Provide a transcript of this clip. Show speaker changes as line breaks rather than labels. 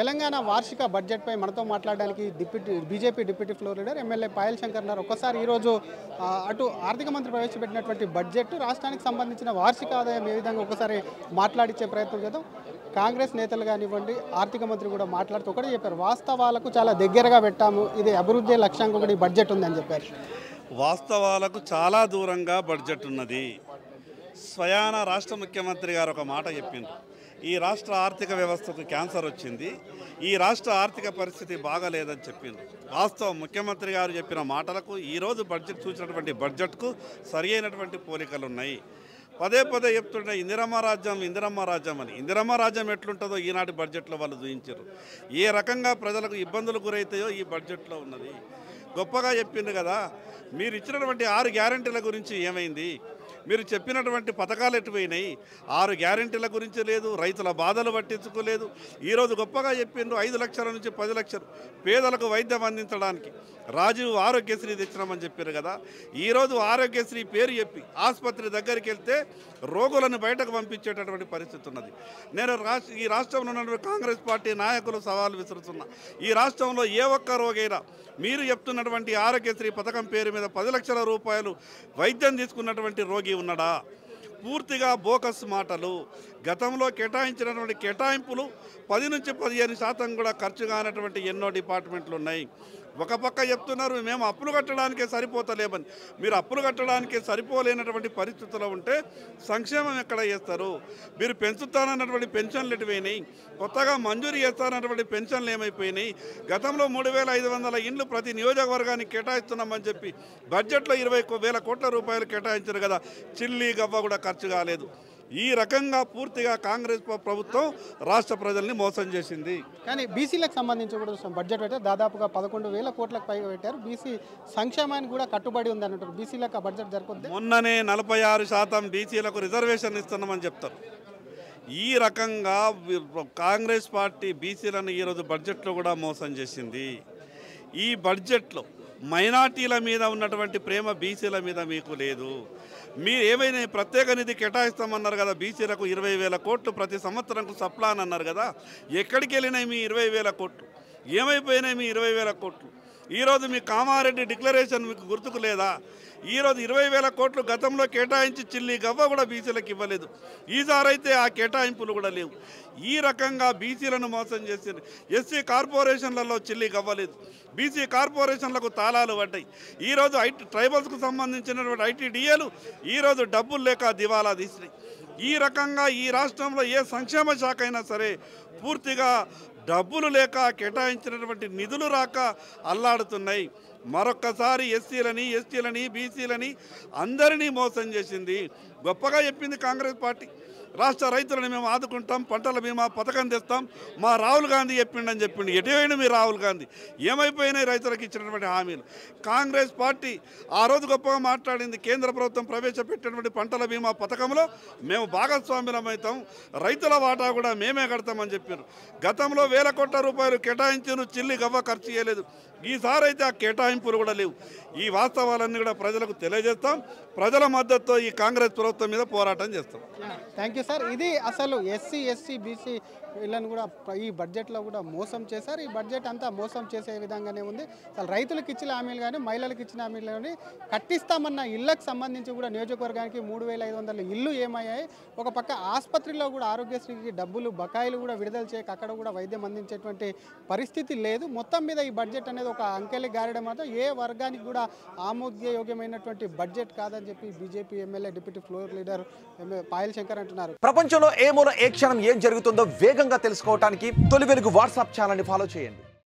తెలంగాణ వార్షిక బడ్జెట్పై మనతో మాట్లాడడానికి BJP deputy floor leader MLA Payal Shankar ఉన్నారు. ఒక్కసారి ఈరోజు అటు ఆర్థిక మంత్రి ప్రవేశపెట్టినటువంటి బడ్జెట్ రాష్ట్రానికి సంబంధించిన వార్షిక ఆదాయం ఏ విధంగా ఒకసారి మాట్లాడించే ప్రయత్నం చేద్దాం. కాంగ్రెస్ నేతలు కానివ్వండి, ఆర్థిక మంత్రి కూడా మాట్లాడుతూ ఒకటి చెప్పారు, వాస్తవాలకు చాలా దగ్గరగా పెట్టాము, ఇది అభివృద్ధి లక్ష్యానికి ఒకటి బడ్జెట్ ఉందని చెప్పారు.
వాస్తవాలకు చాలా దూరంగా బడ్జెట్ ఉన్నది. స్వయాన రాష్ట్ర ముఖ్యమంత్రి గారు ఒక మాట చెప్పింది, ఈ రాష్ట్ర ఆర్థిక వ్యవస్థకు క్యాన్సర్ వచ్చింది, ఈ రాష్ట్ర ఆర్థిక పరిస్థితి బాగాలేదని చెప్పింది. వాస్తవం ముఖ్యమంత్రి గారు చెప్పిన మాటలకు ఈరోజు బడ్జెట్ చూసినటువంటి బడ్జెట్కు సరి అయినటువంటి పోలికలు ఉన్నాయి. పదే పదే చెప్తుంటే ఇందిరమ్మ రాజ్యం అని. ఇందిరమ్మ రాజ్యం ఎట్లుంటుందో ఈనాటి బడ్జెట్లో వాళ్ళు చూపించారు. ఏ రకంగా ప్రజలకు ఇబ్బందులు గురైతాయో ఈ బడ్జెట్లో ఉన్నది. గొప్పగా చెప్పింది కదా, మీరు ఇచ్చినటువంటి 6 గ్యారెంటీల గురించి ఏమైంది, మీరు చెప్పినటువంటి పథకాలు ఎటుపోయినాయి, 6 గ్యారెంటీల గురించి లేదు, రైతుల బాధలు పట్టించుకోలేదు. ఈరోజు గొప్పగా చెప్పిండ్రు 5 లక్షల నుంచి 10 లక్షలు పేదలకు వైద్యం అందించడానికి రాజీవ్ ఆరోగ్యశ్రీ తెచ్చినామని చెప్పారు కదా. ఈరోజు ఆరోగ్యశ్రీ పేరు చెప్పి ఆసుపత్రి దగ్గరికి వెళ్తే రోగులను బయటకు పంపించేటటువంటి పరిస్థితి ఉన్నది. నేను ఈ రాష్ట్రంలో ఉన్నటువంటి కాంగ్రెస్ పార్టీ నాయకులు సవాల్ విసురుతున్నా, ఈ రాష్ట్రంలో ఏ ఒక్క రోగైనా మీరు చెప్తున్నటువంటి ఆరోగ్యశ్రీ పథకం పేరు మీద 10 లక్షల రూపాయలు వైద్యం తీసుకున్నటువంటి రోగి ఉన్నాడా? పూర్తిగా బోకస్ మాటలు. గతంలో కేటాయించినటువంటి కేటాయింపులు 10 నుంచి 15% కూడా ఖర్చు కానటువంటి ఎన్నో డిపార్ట్మెంట్లు ఉన్నాయి. ఒక పక్క చెప్తున్నారు మేము అప్పులు కట్టడానికే సరిపోతలేమని. మీరు అప్పులు కట్టడానికే సరిపోలేనటువంటి పరిస్థితుల్లో ఉంటే సంక్షేమం ఎక్కడ చేస్తారు? మీరు పెంచుతానన్నటువంటి పెన్షన్లు ఎటువైనాయి? కొత్తగా మంజూరు చేస్తానన్నటువంటి పెన్షన్లు ఏమైపోయినాయి? గతంలో 3,500 ఇండ్లు ప్రతి నియోజకవర్గానికి కేటాయిస్తున్నామని చెప్పి బడ్జెట్లో 20,000 కోట్ల రూపాయలు కేటాయించారు కదా, చిల్లి గవ్వ కూడా ఖర్చు కాలేదు. ఈ రకంగా పూర్తిగా కాంగ్రెస్ ప్రభుత్వం రాష్ట్ర ప్రజల్ని మోసం చేసింది.
కానీ బీసీలకు సంబంధించి కూడా బడ్జెట్ పెట్టారు, దాదాపుగా 11,000 కోట్లకు పైగా పెట్టారు. బీసీ సంక్షేమానికి కూడా కట్టుబడి ఉంది అంటారు. బీసీలకు ఆ బడ్జెట్ జరగదు.
మొన్ననే 46% బీసీలకు రిజర్వేషన్ ఇస్తున్నామని చెప్తారు. ఈ రకంగా కాంగ్రెస్ పార్టీ బీసీలను ఈరోజు బడ్జెట్లో కూడా మోసం చేసింది. ఈ బడ్జెట్లో మైనార్టీల మీద ఉన్నటువంటి ప్రేమ బీసీల మీద మీకు లేదు. మీరు ఏమైనా ప్రత్యేక నిధి కేటాయిస్తామన్నారు కదా, బీసీలకు 20,000 కోట్లు ప్రతి సంవత్సరంకు సప్లాన్ అన్నారు కదా, ఎక్కడికి వెళ్ళినాయి మీ 20,000 కోట్లు? ఏమైపోయినాయి మీ 20,000 కోట్లు? ఈరోజు మీ కామారెడ్డి డిక్లరేషన్ మీకు గుర్తుకు లేదా? ఈరోజు 20,000 కోట్లు గతంలో కేటాయించి చిల్లి గవ్వ కూడా బీసీలకు ఇవ్వలేదు. ఈసారైతే ఆ కేటాయింపులు కూడా లేవు. ఈ రకంగా బీసీలను మోసం చేసింది. ఎస్సీ కార్పొరేషన్లలో చిల్లి గవ్వలేదు, బీసీ కార్పొరేషన్లకు తాళాలు పడ్డాయి. ఈరోజు ట్రైబల్స్కు సంబంధించినటువంటి ఐటీడీఏలు ఈరోజు డబ్బులు లేక దివాలా తీసినాయి. ఈ రకంగా ఈ రాష్ట్రంలో ఏ సంక్షేమ శాఖ అయినా సరే పూర్తిగా డబ్బులు లేక కేటాయించినటువంటి నిధులు రాక అల్లాడుతున్నాయి. మరొక్కసారి ఎస్టీలని బీసీలని అందరినీ మోసం చేసింది. గొప్పగా చెప్పింది కాంగ్రెస్ పార్టీ, రాష్ట్ర రైతులను మేము ఆదుకుంటాం, పంటల బీమా పథకం తెస్తాం, మా రాహుల్ గాంధీ చెప్పిండని చెప్పిండు. ఎటువైనా మీ రాహుల్ గాంధీ ఏమైపోయినాయి రైతులకు ఇచ్చినటువంటి హామీలు? కాంగ్రెస్ పార్టీ ఆ రోజు గొప్పగా మాట్లాడింది, కేంద్ర ప్రభుత్వం ప్రవేశపెట్టినటువంటి పంటల బీమా పథకంలో మేము భాగస్వామ్యులమవుతాం, రైతుల వాటా కూడా మేమే కడతామని చెప్పారు. గతంలో 1,000 కోట్ల రూపాయలు కేటాయించిన చిల్లి గవ్వ ఖర్చు చేయలేదు. ఈసారి అయితే ఆ కేటాయింపులు కూడా లేవు. ఈ వాస్తవాలన్నీ కూడా ప్రజలకు తెలియజేస్తాం. ప్రజల మద్దతుతో ఈ కాంగ్రెస్ ప్రభుత్వం మీద పోరాటం చేస్తాం.
Thank you sir. ఇది అసలు ఎస్సీ బీసీ వీళ్ళని కూడా ఈ బడ్జెట్లో కూడా మోసం చేశారు. ఈ బడ్జెట్ అంతా మోసం చేసే విధంగానే ఉంది. అసలు రైతులకు ఇచ్చిన హామీలు కానీ, మహిళలకు ఇచ్చిన హామీలు కానీ, కట్టిస్తామన్న ఇళ్లకు సంబంధించి కూడా నియోజకవర్గానికి 3,500 ఇళ్ళు ఏమయ్యాయి. ఒక పక్క ఆసుపత్రిలో కూడా ఆరోగ్యశ్రీకి డబ్బులు బకాయిలు కూడా విడుదల చేయక అక్కడ కూడా వైద్యం అందించేటువంటి పరిస్థితి లేదు. మొత్తం మీద ఈ బడ్జెట్ అనేది ఒక అంకెలి గారడం మాత్రం ఏ వర్గానికి కూడా ఆమోదయోగ్యమైనటువంటి బడ్జెట్ కాదని చెప్పి BJP MLA deputy floor leader Payal Shankar అంటున్నారు.
ప్రపంచంలో ఏ మూల ఏ క్షణం ఏం జరుగుతుందో వేగంగా తెలుసుకోవడానికి తొలి వెలుగు వాట్సాప్ ఛానల్ని ఫాలో చేయండి.